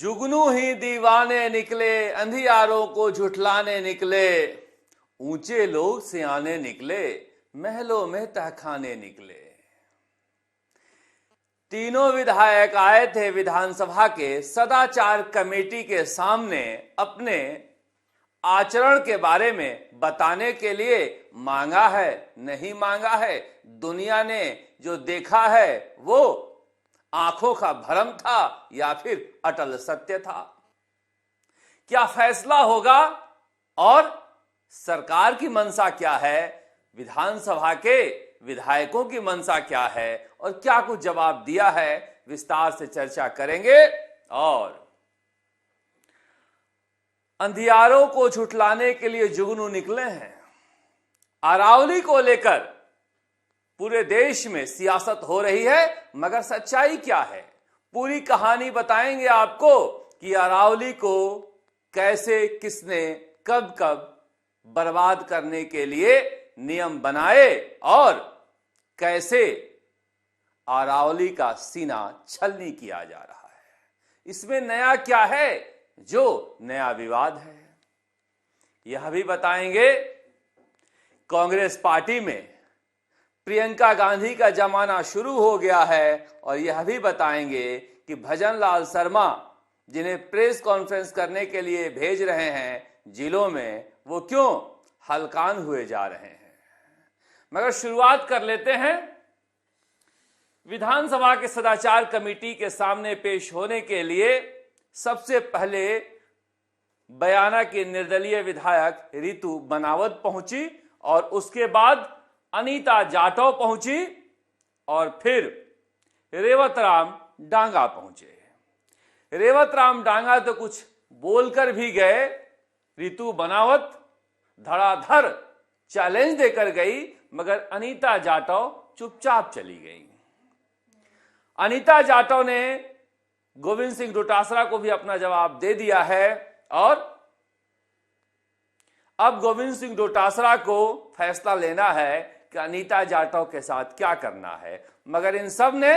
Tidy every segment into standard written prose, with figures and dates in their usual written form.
जुगनू ही दीवाने निकले, अंधियारों को झुठलाने निकले, ऊंचे लोग सियाने निकले, महलों में तहखाने निकले। तीनों विधायक आए थे विधानसभा के सदाचार कमेटी के सामने अपने आचरण के बारे में बताने के लिए। मांगा है नहीं मांगा है, दुनिया ने जो देखा है वो आंखों का भ्रम था या फिर अटल सत्य था। क्या फैसला होगा और सरकार की मंशा क्या है, विधानसभा के विधायकों की मंशा क्या है और क्या कुछ जवाब दिया है, विस्तार से चर्चा करेंगे। और अंधियारों को झुठलाने के लिए जुगनू निकले हैं। अरावली को लेकर पूरे देश में सियासत हो रही है, मगर सच्चाई क्या है, पूरी कहानी बताएंगे आपको कि अरावली को कैसे, किसने, कब कब बर्बाद करने के लिए नियम बनाए और कैसे अरावली का सीना छलनी किया जा रहा है। इसमें नया क्या है जो नया विवाद है, यह भी बताएंगे। कांग्रेस पार्टी में प्रियंका गांधी का जमाना शुरू हो गया है और यह भी बताएंगे कि भजन लाल शर्मा जिन्हें प्रेस कॉन्फ्रेंस करने के लिए भेज रहे हैं जिलों में, वो क्यों हलकान हुए जा रहे हैं। मगर शुरुआत कर लेते हैं विधानसभा के सदाचार कमेटी के सामने पेश होने के लिए। सबसे पहले बयाना की निर्दलीय विधायक रितु बनावत पहुंची और उसके बाद अनीता जाटव पहुंची और फिर रेवतराम डांगा पहुंचे। रेवतराम डांगा तो कुछ बोलकर भी गए, रितु बनावत धड़ाधड़ चैलेंज देकर गई, मगर अनीता जाटव चुपचाप चली गई। अनीता जाटव ने गोविंद सिंह डोटासरा को भी अपना जवाब दे दिया है और अब गोविंद सिंह डोटासरा को फैसला लेना है कि अनीता जाटव के साथ क्या करना है। मगर इन सब ने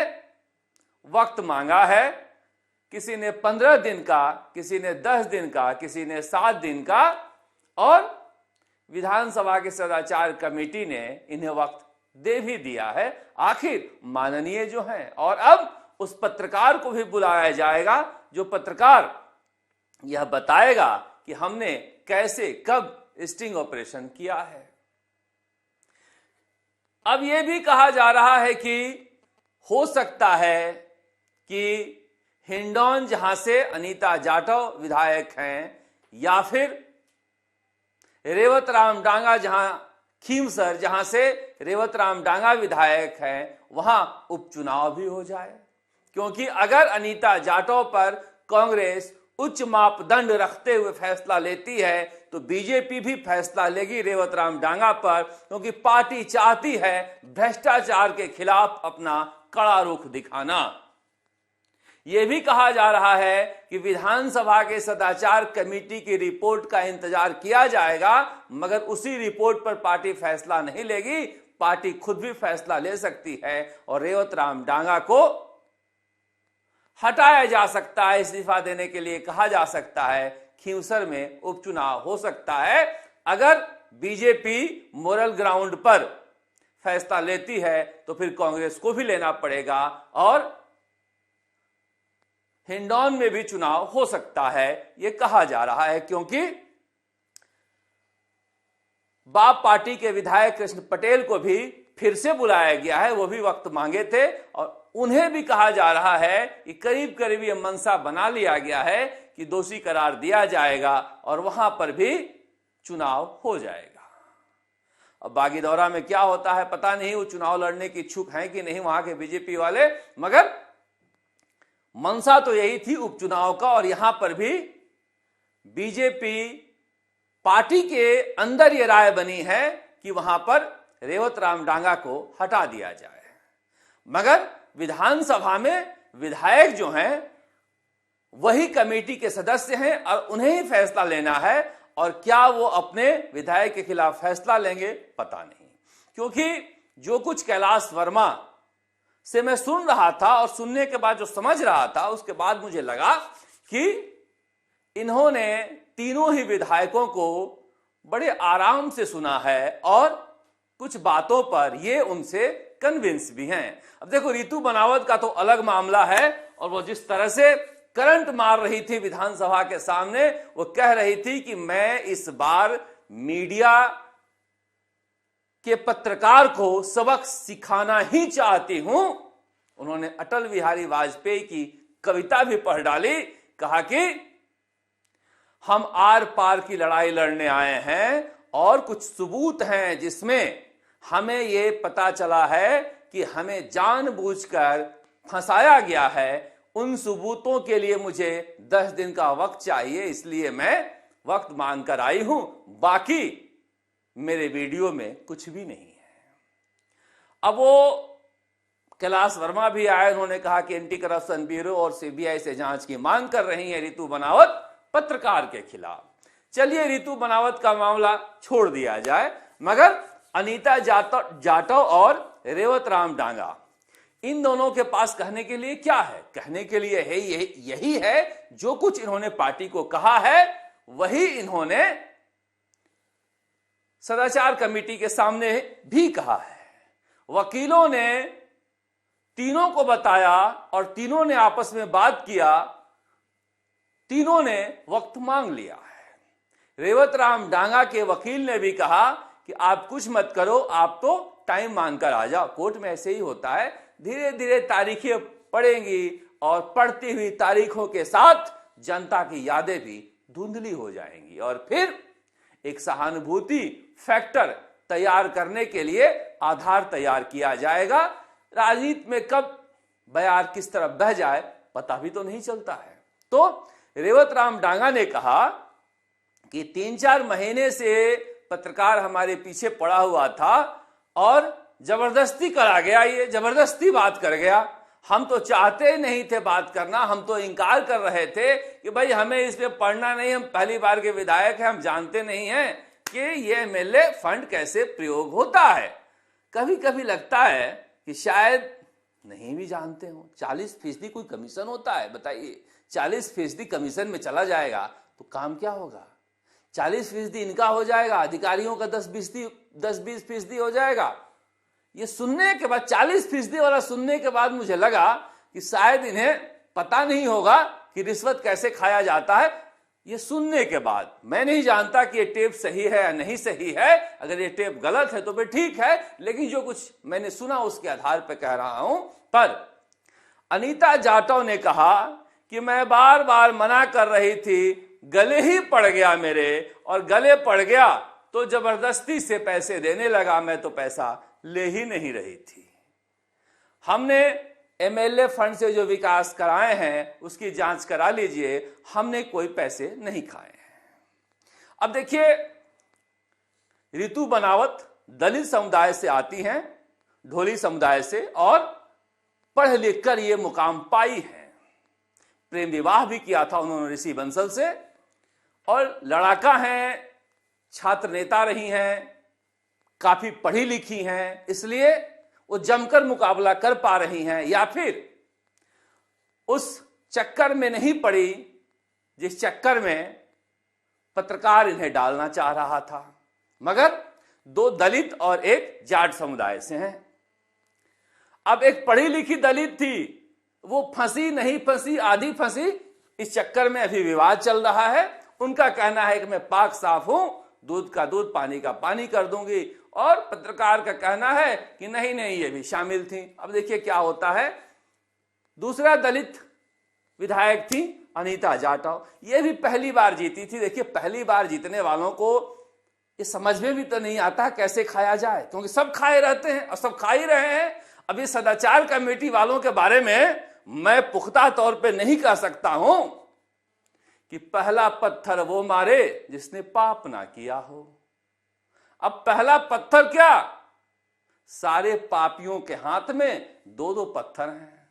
वक्त मांगा है, किसी ने 15 दिन का, किसी ने 10 दिन का, किसी ने 7 दिन का, और विधानसभा के सदाचार कमेटी ने इन्हें वक्त दे भी दिया है। आखिर माननीय जो हैं, और अब उस पत्रकार को भी बुलाया जाएगा जो पत्रकार यह बताएगा कि हमने कैसे कब स्टिंग ऑपरेशन किया है। अब यह भी कहा जा रहा है कि हो सकता है कि हिंडौन जहां से अनीता जाटव विधायक हैं या फिर रेवतराम डांगा खीमसर जहां से रेवतराम डांगा विधायक हैं, वहां उपचुनाव भी हो जाए। क्योंकि अगर अनीता जाटव पर कांग्रेस उच्च मापदंड रखते हुए फैसला लेती है तो बीजेपी भी फैसला लेगी रेवतराम डांगा पर, क्योंकि पार्टी चाहती है भ्रष्टाचार के खिलाफ अपना कड़ा रुख दिखाना। यह भी कहा जा रहा है कि विधानसभा के सदाचार कमेटी की रिपोर्ट का इंतजार किया जाएगा, मगर उसी रिपोर्ट पर पार्टी फैसला नहीं लेगी, पार्टी खुद भी फैसला ले सकती है और रेवतराम डांगा को हटाया जा सकता है, इस्तीफा देने के लिए कहा जा सकता है। खींवसर में उपचुनाव हो सकता है अगर बीजेपी मोरल ग्राउंड पर फैसला लेती है, तो फिर कांग्रेस को भी लेना पड़ेगा और हिंडौन में भी चुनाव हो सकता है, यह कहा जा रहा है। क्योंकि बाप पार्टी के विधायक कृष्ण पटेल को भी फिर से बुलाया गया है, वो भी वक्त मांगे थे और उन्हें भी कहा जा रहा है कि करीब करीब यह मनसा बना लिया गया है कि दोषी करार दिया जाएगा और वहां पर भी चुनाव हो जाएगा। अब बागीदौरा में क्या होता है पता नहीं, वो चुनाव लड़ने की इच्छुक हैं कि नहीं वहां के बीजेपी वाले, मगर मनसा तो यही थी उपचुनाव का। और यहां पर भी बीजेपी पार्टी के अंदर यह राय बनी है कि वहां पर रेवतराम डांगा को हटा दिया जाए, मगर विधानसभा में विधायक जो हैं वही कमेटी के सदस्य हैं और उन्हें ही फैसला लेना है। और क्या वो अपने विधायक के खिलाफ फैसला लेंगे पता नहीं, क्योंकि जो कुछ कैलाश वर्मा से मैं सुन रहा था और सुनने के बाद जो समझ रहा था, उसके बाद मुझे लगा कि इन्होंने तीनों ही विधायकों को बड़े आराम से सुना है और कुछ बातों पर ये उनसे कन्विंस भी हैं। अब देखो, रितु बनावत का तो अलग मामला है, और वो जिस तरह से करंट मार रही थी विधानसभा के सामने, वो कह रही थी कि मैं इस बार मीडिया के पत्रकार को सबक सिखाना ही चाहती हूं। उन्होंने अटल बिहारी वाजपेयी की कविता भी पढ़ डाली, कहा कि हम आर पार की लड़ाई लड़ने आए हैं और कुछ सबूत हैं जिसमें हमें यह पता चला है कि हमें जानबूझकर फंसाया गया है। उन सबूतों के लिए मुझे 10 दिन का वक्त चाहिए, इसलिए मैं वक्त मांग कर आई हूं। बाकी मेरे वीडियो में कुछ भी नहीं है। अब वो कैलाश वर्मा भी आए, उन्होंने कहा कि एंटी करप्शन ब्यूरो और सीबीआई से जांच की मांग कर रही है रितु बनावत पत्रकार के खिलाफ। चलिए, रितु बनावत का मामला छोड़ दिया जाए, मगर अनीता जाटव और रेवत राम डांगा, इन दोनों के पास कहने के लिए क्या है? कहने के लिए है यही है जो कुछ इन्होंने पार्टी को कहा है, वही इन्होंने सदाचार कमेटी के सामने भी कहा है। वकीलों ने तीनों को बताया और तीनों ने आपस में बात किया, तीनों ने वक्त मांग लिया है। रेवत राम डांगा के वकील ने भी कहा कि आप कुछ मत करो, आप तो टाइम मांग कर आ जाओ। कोर्ट में ऐसे ही होता है, धीरे धीरे तारीखें पड़ेंगी और पढ़ती हुई तारीखों के साथ जनता की यादें भी धुंधली हो जाएंगी, और फिर एक सहानुभूति फैक्टर तैयार करने के लिए आधार तैयार किया जाएगा। राजनीति में कब बयार किस तरफ बह जाए पता भी तो नहीं चलता है। तो रेवत राम डांगा ने कहा कि 3-4 महीने से पत्रकार हमारे पीछे पड़ा हुआ था और जबरदस्ती करा गया, ये जबरदस्ती बात कर गया। हम तो चाहते नहीं थे बात करना, हम तो इनकार कर रहे थे कि भाई हमें इस पे पढ़ना नहीं, हम पहली बार के विधायक हैं, हम जानते नहीं हैं कि ये एमएलए फंड कैसे प्रयोग होता है। कभी कभी लगता है कि शायद नहीं भी जानते हो। 40% कोई कमीशन होता है, बताइए। 40% कमीशन में चला जाएगा तो काम क्या होगा? 40% इनका हो जाएगा, अधिकारियों का 10-20% हो जाएगा। ये सुनने के बाद, 40% वाला सुनने के बाद मुझे लगा कि शायद इन्हें पता नहीं होगा कि रिश्वत कैसे खाया जाता है। ये सुनने के बाद, मैं नहीं जानता कि ये टेप सही है या नहीं सही है, अगर ये टेप गलत है तो फिर ठीक है, लेकिन जो कुछ मैंने सुना उसके आधार पर कह रहा हूं। पर अनीता जाटव ने कहा कि मैं बार बार मना कर रही थी, गले ही पड़ गया मेरे, और गले पड़ गया तो जबरदस्ती से पैसे देने लगा। मैं तो पैसा ले ही नहीं रही थी। हमने एमएलए फंड से जो विकास कराए हैं उसकी जांच करा लीजिए, हमने कोई पैसे नहीं खाए हैं। अब देखिए, रितु बनावत दलित समुदाय से आती हैं, ढोली समुदाय से, और पढ़ लिख कर ये मुकाम पाई है। प्रेम विवाह भी किया था उन्होंने ऋषि बंसल से, और लड़ाका हैं, छात्र नेता रही हैं, काफी पढ़ी लिखी हैं, इसलिए वो जमकर मुकाबला कर पा रही हैं, या फिर उस चक्कर में नहीं पड़ी जिस चक्कर में पत्रकार इन्हें डालना चाह रहा था। मगर 2 दलित और एक जाट समुदाय से हैं। अब एक पढ़ी लिखी दलित थी, वो फंसी नहीं फंसी, आधी फंसी, इस चक्कर में अभी विवाद चल रहा है। उनका कहना है कि मैं पाक साफ हूं, दूध का दूध, पानी का पानी कर दूंगी, और पत्रकार का कहना है कि नहीं नहीं ये भी शामिल थी। अब देखिए क्या होता है। दूसरा दलित विधायक थी अनीता जाटव, ये भी पहली बार जीती थी। देखिए, पहली बार जीतने वालों को ये समझ में भी तो नहीं आता कैसे खाया जाए, क्योंकि सब खाए रहते हैं और सब खा ही रहे हैं। अभी सदाचार कमेटी वालों के बारे में मैं पुख्ता तौर पे नहीं कह सकता हूं कि पहला पत्थर वो मारे जिसने पाप ना किया हो। अब पहला पत्थर क्या, सारे पापियों के हाथ में 2-2 पत्थर हैं।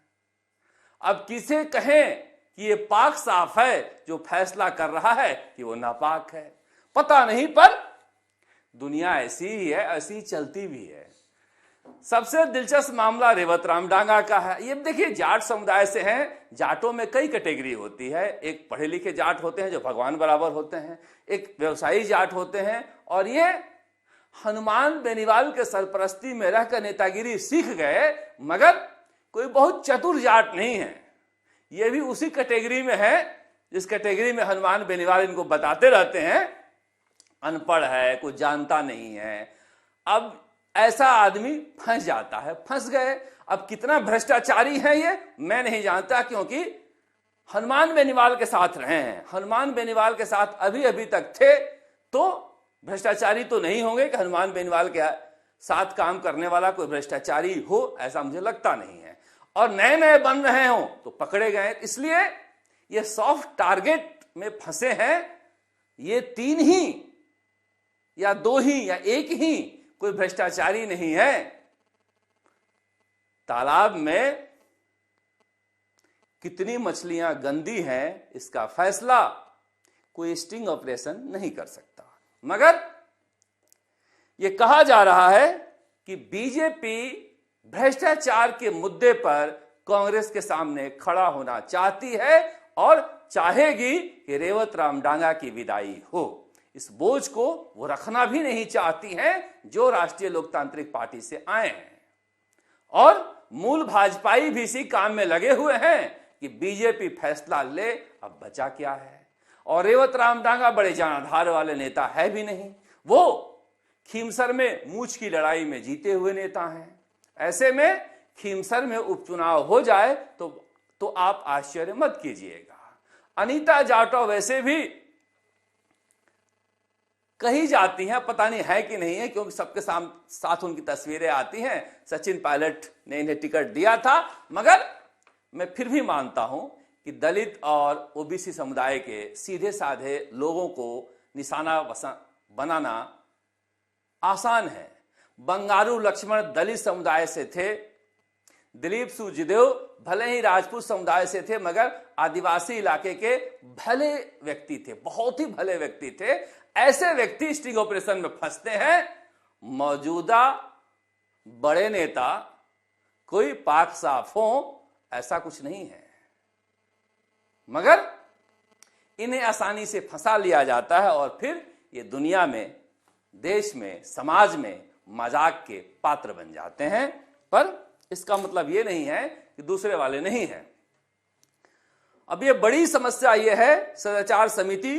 अब किसे कहें कि ये पाक साफ है जो फैसला कर रहा है कि वो नापाक है, पता नहीं। पर दुनिया ऐसी ही है, ऐसी चलती भी है। सबसे दिलचस्प मामला रेवत राम डांगा का है। ये देखिए, जाट समुदाय से हैं, जाटों में कई कैटेगरी होती है। एक पढ़े लिखे जाट होते हैं जो भगवान बराबर होते हैं, एक व्यवसायी जाट होते हैं, और ये हनुमान बेनीवाल के सरपरस्ती में रहकर नेतागिरी सीख गए, मगर कोई बहुत चतुर जाट नहीं है। ये भी उसी कैटेगरी में है जिस कैटेगरी में हनुमान बेनीवाल इनको बताते रहते हैं अनपढ़ है, कुछ जानता नहीं है। अब ऐसा आदमी फंस जाता है, फंस गए। अब कितना भ्रष्टाचारी है ये मैं नहीं जानता, क्योंकि हनुमान बेनीवाल के साथ रहे हैं, हनुमान बेनीवाल के साथ अभी अभी तक थे, तो भ्रष्टाचारी तो नहीं होंगे कि हनुमान बेनीवाल के साथ काम करने वाला कोई भ्रष्टाचारी हो, ऐसा मुझे लगता नहीं है। और नए नए बन रहे हो तो पकड़े गए। इसलिए ये सॉफ्ट टारगेट में फंसे हैं। ये 3 ही या 2 ही या 1 ही कोई भ्रष्टाचारी नहीं है। तालाब में कितनी मछलियां गंदी हैं इसका फैसला कोई स्टिंग ऑपरेशन नहीं कर सकता। मगर यह कहा जा रहा है कि बीजेपी भ्रष्टाचार के मुद्दे पर कांग्रेस के सामने खड़ा होना चाहती है और चाहेगी कि रेवत राम डांगा की विदाई हो। इस बोझ को वो रखना भी नहीं चाहती हैं जो राष्ट्रीय लोकतांत्रिक पार्टी से आए हैं, और मूल भाजपाई भी इसी काम में लगे हुए हैं कि बीजेपी फैसला ले। अब बचा क्या है? और रेवत राम डांगा बड़े जनाधार वाले नेता है भी नहीं, वो खीमसर में मूछ की लड़ाई में जीते हुए नेता हैं। ऐसे में खीमसर में उपचुनाव हो जाए तो आप आश्चर्य मत कीजिएगा। अनीता जाटव वैसे भी कही जाती हैं, पता नहीं है कि नहीं है, क्योंकि सबके साथ उनकी तस्वीरें आती हैं। सचिन पायलट ने इन्हें टिकट दिया था, मगर मैं फिर भी मानता हूं कि दलित और ओबीसी समुदाय के सीधे साधे लोगों को निशाना बनाना आसान है। बंगारू लक्ष्मण दलित समुदाय से थे, दिलीप सुजदेव भले ही राजपूत समुदाय से थे, मगर आदिवासी इलाके के भले व्यक्ति थे, बहुत ही भले व्यक्ति थे। ऐसे व्यक्ति स्टिंग ऑपरेशन में फंसते हैं। मौजूदा बड़े नेता कोई पाक साफ हो ऐसा कुछ नहीं है, मगर इन्हें आसानी से फंसा लिया जाता है और फिर ये दुनिया में, देश में, समाज में मजाक के पात्र बन जाते हैं। पर इसका मतलब ये नहीं है कि दूसरे वाले नहीं हैं। अब ये बड़ी समस्या ये है, सदाचार समिति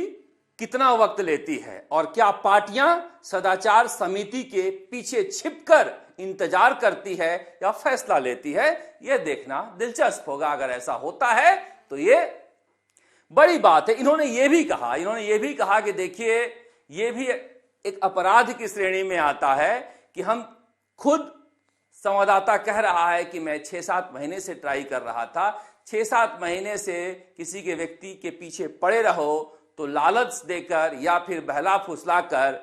कितना वक्त लेती है और क्या पार्टियां सदाचार समिति के पीछे छिपकर इंतजार करती है या फैसला लेती है, यह देखना दिलचस्प होगा। अगर ऐसा होता है तो ये बड़ी बात है। इन्होंने ये भी कहा कि देखिए, ये भी एक अपराध की श्रेणी में आता है कि हम खुद, संवाददाता कह रहा है कि मैं 6-7 महीने से ट्राई कर रहा था, 6-7 महीने से किसी के व्यक्ति के पीछे पड़े रहो तो लालच देकर या फिर बहला फुसला कर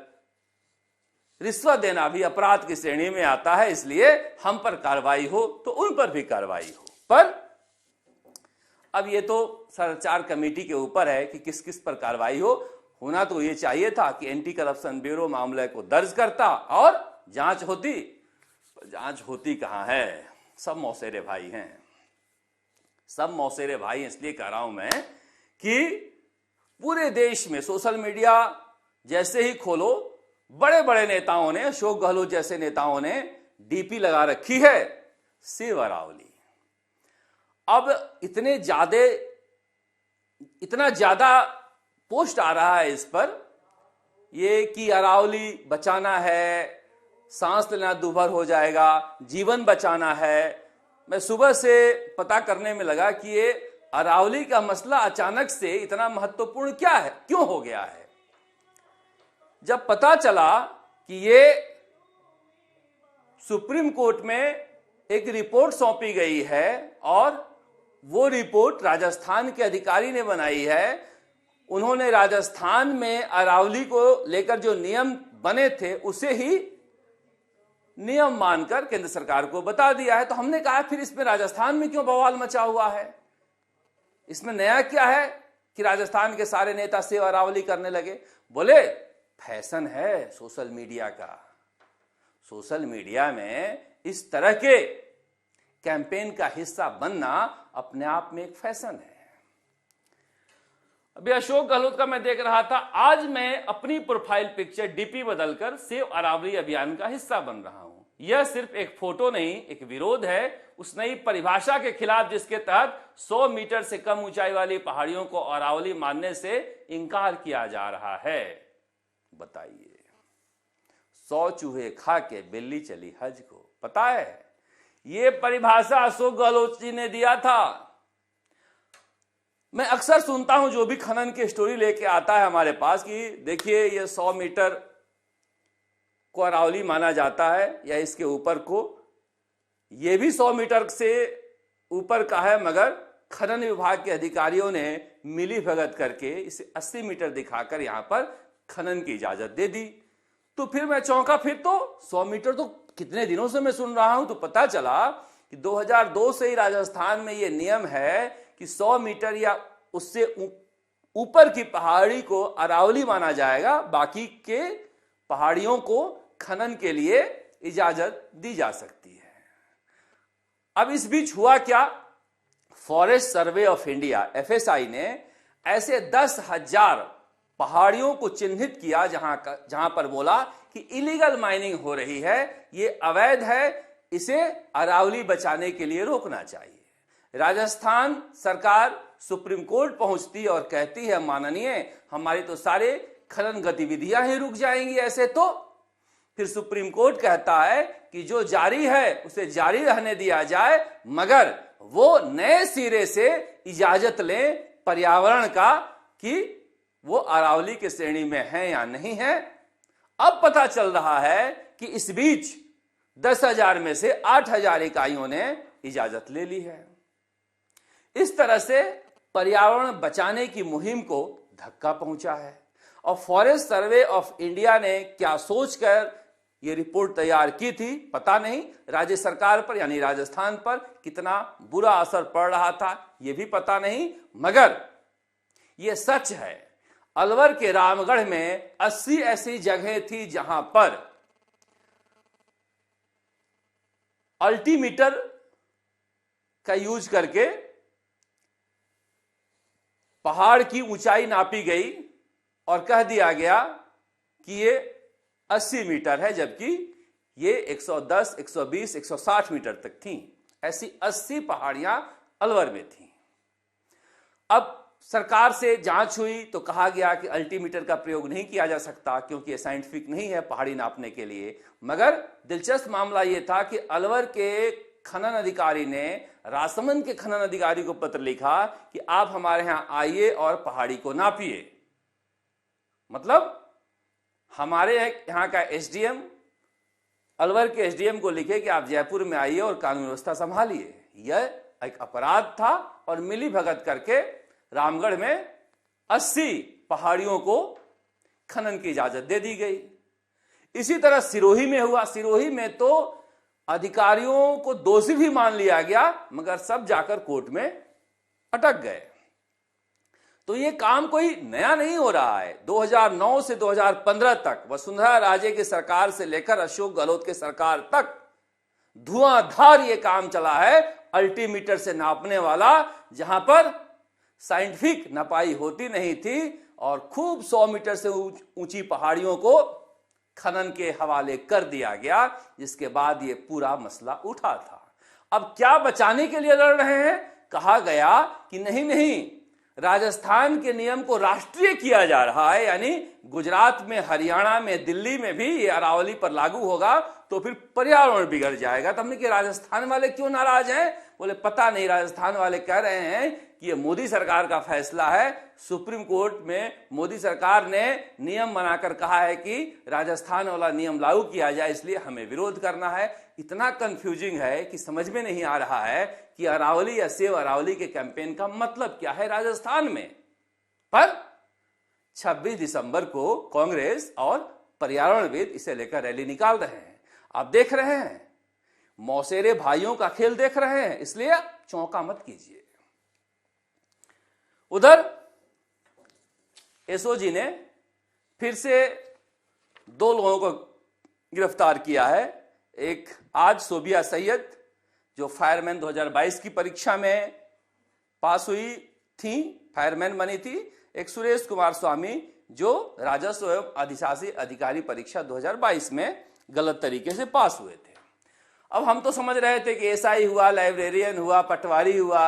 रिश्वत देना भी अपराध की श्रेणी में आता है। इसलिए हम पर कार्रवाई हो तो उन पर भी कार्रवाई हो। पर अब ये तो सदाचार कमेटी के ऊपर है कि किस किस पर कार्रवाई हो। होना तो ये चाहिए था कि एंटी करप्शन ब्यूरो मामले को दर्ज करता और जांच होती। जांच होती कहां है? सब मौसेरे भाई हैं, सब मौसेरे भाई। इसलिए कह रहा हूं मैं कि पूरे देश में सोशल मीडिया जैसे ही खोलो, बड़े बड़े नेताओं ने, अशोक गहलोत जैसे नेताओं ने डीपी लगा रखी है शिव अरावली। अब इतना ज्यादा पोस्ट आ रहा है इस पर, ये कि अरावली बचाना है, सांस लेना दूभर हो जाएगा, जीवन बचाना है। मैं सुबह से पता करने में लगा कि ये अरावली का मसला अचानक से इतना महत्वपूर्ण क्या है, क्यों हो गया है। जब पता चला कि ये सुप्रीम कोर्ट में एक रिपोर्ट सौंपी गई है और वो रिपोर्ट राजस्थान के अधिकारी ने बनाई है। उन्होंने राजस्थान में अरावली को लेकर जो नियम बने थे उसे ही नियम मानकर केंद्र सरकार को बता दिया है। तो हमने कहा फिर इसमें राजस्थान में क्यों बवाल मचा हुआ है? इसमें नया क्या है कि राजस्थान के सारे नेता शिव अरावली करने लगे? बोले फैशन है सोशल मीडिया का। सोशल मीडिया में इस तरह के कैंपेन का हिस्सा बनना अपने आप में एक फैशन है। अभी अशोक गहलोत का मैं देख रहा था, आज मैं अपनी प्रोफाइल पिक्चर डीपी बदलकर सेव अरावली अभियान का हिस्सा बन रहा हूं। यह सिर्फ एक फोटो नहीं, एक विरोध है उस नई परिभाषा के खिलाफ जिसके तहत 100 मीटर से कम ऊंचाई वाली पहाड़ियों को अरावली मानने से इंकार किया जा रहा है। बताइए, 100 चूहे खा के बिल्ली चली हज को। पता है, यह परिभाषा अशोक गहलोत जी ने दिया था। मैं अक्सर सुनता हूं जो भी खनन की स्टोरी लेके आता है हमारे पास कि देखिए ये 100 मीटर को अरावली माना जाता है या इसके ऊपर को, ये भी 100 मीटर से ऊपर का है, मगर खनन विभाग के अधिकारियों ने मिली भगत करके इसे 80 मीटर दिखाकर यहां पर खनन की इजाजत दे दी। तो फिर मैं चौंका, फिर तो 100 मीटर तो कितने दिनों से मैं सुन रहा हूं। तो पता चला कि 2002 से ही राजस्थान में यह नियम है कि 100 मीटर या उससे ऊपर की पहाड़ी को अरावली माना जाएगा, बाकी के पहाड़ियों को खनन के लिए इजाजत दी जा सकती है। अब इस बीच हुआ क्या, forest survey of India FSI ने ऐसे 10,000 पहाड़ियों को चिन्हित किया जहां पर बोला कि इलीगल माइनिंग हो रही है, ये अवैध है, इसे अरावली बचाने के लिए रोकना चाहिए। राजस्थान सरकार सुप्रीम कोर्ट पहुंचती और कहती है, माननीय, हमारी तो सारे खनन गतिविधियां ही रुक जाएंगी ऐसे तो। फिर सुप्रीम कोर्ट कहता है कि जो जारी है उसे जारी रहने दिया जाए, मगर वो नए सिरे से इजाजत लें पर्यावरण का कि वो अरावली के श्रेणी में है या नहीं है। अब पता चल रहा है कि इस बीच 10,000 में से 8,000 इकाइयों ने इजाजत ले ली है। इस तरह से पर्यावरण बचाने की मुहिम को धक्का पहुंचा है। और फॉरेस्ट सर्वे ऑफ इंडिया ने क्या सोचकर यह रिपोर्ट तैयार की थी पता नहीं, राज्य सरकार पर यानी राजस्थान पर कितना बुरा असर पड़ रहा था यह भी पता नहीं, मगर यह सच है, अलवर के रामगढ़ में 80 ऐसी जगह थी जहां पर अल्टीमीटर का यूज करके पहाड़ की ऊंचाई नापी गई और कह दिया गया कि ये 80 मीटर है, जबकि ये 110, 120, 160 मीटर तक थी। ऐसी 80 पहाड़ियां अलवर में थी। अब सरकार से जांच हुई तो कहा गया कि अल्टीमीटर का प्रयोग नहीं किया जा सकता क्योंकि ये साइंटिफिक नहीं है पहाड़ी नापने के लिए। मगर दिलचस्प मामला यह था कि अलवर के खनन अधिकारी ने राजसमंद के खनन अधिकारी को पत्र लिखा कि आप हमारे यहां आइए और पहाड़ी को नापिए। मतलब हमारे यहां का एसडीएम अलवर के एसडीएम को लिखे कि आप जयपुर में आइए और कानून व्यवस्था संभालिए। यह एक अपराध था और मिली भगत करके रामगढ़ में 80 पहाड़ियों को खनन की इजाजत दे दी गई। इसी तरह सिरोही में हुआ। सिरोही में तो अधिकारियों को दोषी भी मान लिया गया, मगर सब जाकर कोर्ट में अटक गए। तो ये काम कोई नया नहीं हो रहा है। 2009 से 2015 तक वसुंधरा राजे की सरकार से लेकर अशोक गहलोत की सरकार तक धुआंधार ये काम चला है, अल्टीमीटर से नापने वाला, जहां पर साइंटिफिक नपाई होती नहीं थी और खूब 100 मीटर से ऊंची पहाड़ियों को खनन के हवाले कर दिया गया, जिसके बाद ये पूरा मसला उठा था। अब क्या बचाने के लिए लड़ रहे हैं? कहा गया कि नहीं, राजस्थान के नियम को राष्ट्रीय किया जा रहा है, यानी गुजरात में, हरियाणा में, दिल्ली में भी ये अरावली पर लागू होगा तो फिर पर्यावरण बिगड़ जाएगा। तो हमने कि राजस्थान वाले क्यों नाराज हैं? बोले पता नहीं, राजस्थान वाले कह रहे हैं कि ये मोदी सरकार का फैसला है। सुप्रीम कोर्ट में मोदी सरकार ने नियम बनाकर कहा है कि राजस्थान वाला नियम लागू किया जाए, इसलिए हमें विरोध करना है। इतना कंफ्यूजिंग है कि समझ में नहीं आ रहा है कि अरावली या सेव अरावली के कैंपेन का मतलब क्या है राजस्थान में। पर 26 दिसंबर को कांग्रेस और पर्यावरणविद इसे लेकर रैली निकाल रहे हैं। आप देख रहे हैं, मौसेरे भाइयों का खेल देख रहे हैं, इसलिए चौंका मत कीजिए। उधर एसओजी ने फिर से 2 लोगों को गिरफ्तार किया है। एक आज सोबिया सैयद, जो फायरमैन 2022 की परीक्षा में पास हुई थी, फायरमैन बनी थी, एक सुरेश कुमार स्वामी जो राजस्व एवं अधिशासी अधिकारी परीक्षा 2022 में गलत तरीके से पास हुए थे। अब हम तो समझ रहे थे कि एसआई हुआ, लाइब्रेरियन हुआ, पटवारी हुआ,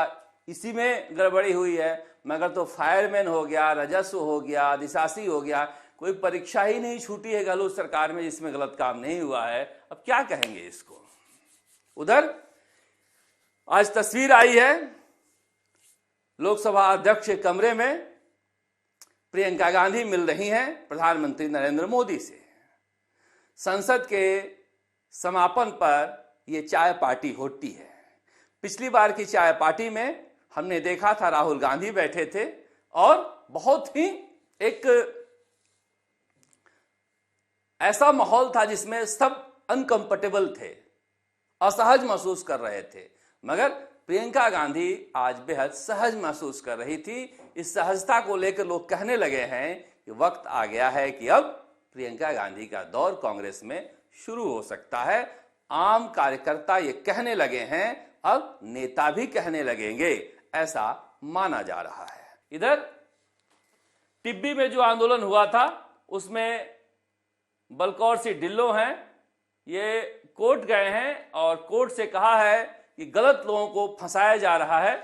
इसी में गड़बड़ी हुई है, मगर तो फायरमैन हो गया, राजस्व हो गया, अधिशासी हो गया, कोई परीक्षा ही नहीं छूटी है गहलोत सरकार में जिसमें गलत काम नहीं हुआ है। अब क्या कहेंगे इसको। उधर आज तस्वीर आई है लोकसभा अध्यक्ष के कमरे में प्रियंका गांधी मिल रही हैं प्रधानमंत्री नरेंद्र मोदी से। संसद के समापन पर यह चाय पार्टी होती है। पिछली बार की चाय पार्टी में हमने देखा था राहुल गांधी बैठे थे और बहुत ही एक ऐसा माहौल था जिसमें सब अनकंफर्टेबल थे, असहज महसूस कर रहे थे, मगर प्रियंका गांधी आज बेहद सहज महसूस कर रही थी। इस सहजता को लेकर लोग कहने लगे हैं कि वक्त आ गया है कि अब प्रियंका गांधी का दौर कांग्रेस में शुरू हो सकता है। आम कार्यकर्ता ये कहने लगे हैं, अब नेता भी कहने लगेंगे, ऐसा माना जा रहा है। इधर टिब्बी में जो आंदोलन हुआ था उसमें बलकौर सिंह ढिल्लों हैं, ये कोर्ट गए हैं और कोर्ट से कहा है कि गलत लोगों को फंसाया जा रहा है।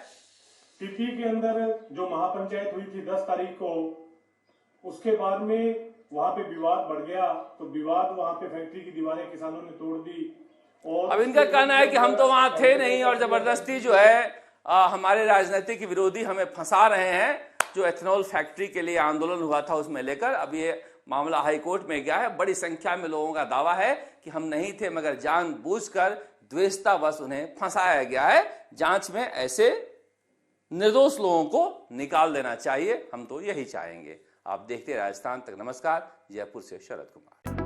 टिब्बी के अंदर जो महापंचायत हुई थी 10 तारीख को, उसके बाद में वहां पे विवाद बढ़ गया, तो विवाद वहां पे फैक्ट्री की दीवारें किसानों ने तोड़ दी। और अब इनका कहना है कि हम तो वहां थे नहीं और जबरदस्ती जो है हमारे राजनीतिक विरोधी हमें फंसा रहे हैं। जो एथेनॉल फैक्ट्री के लिए आंदोलन हुआ था उसमें लेकर अब ये मामला हाई कोर्ट में गया है। बड़ी संख्या में लोगों का दावा है कि हम नहीं थे, मगर जानबूझकर द्वेषतावश उन्हें फंसाया गया है। जांच में ऐसे निर्दोष लोगों को निकाल देना चाहिए, हम तो यही चाहेंगे। आप देखते राजस्थान तक। नमस्कार, जयपुर से शरद कुमार।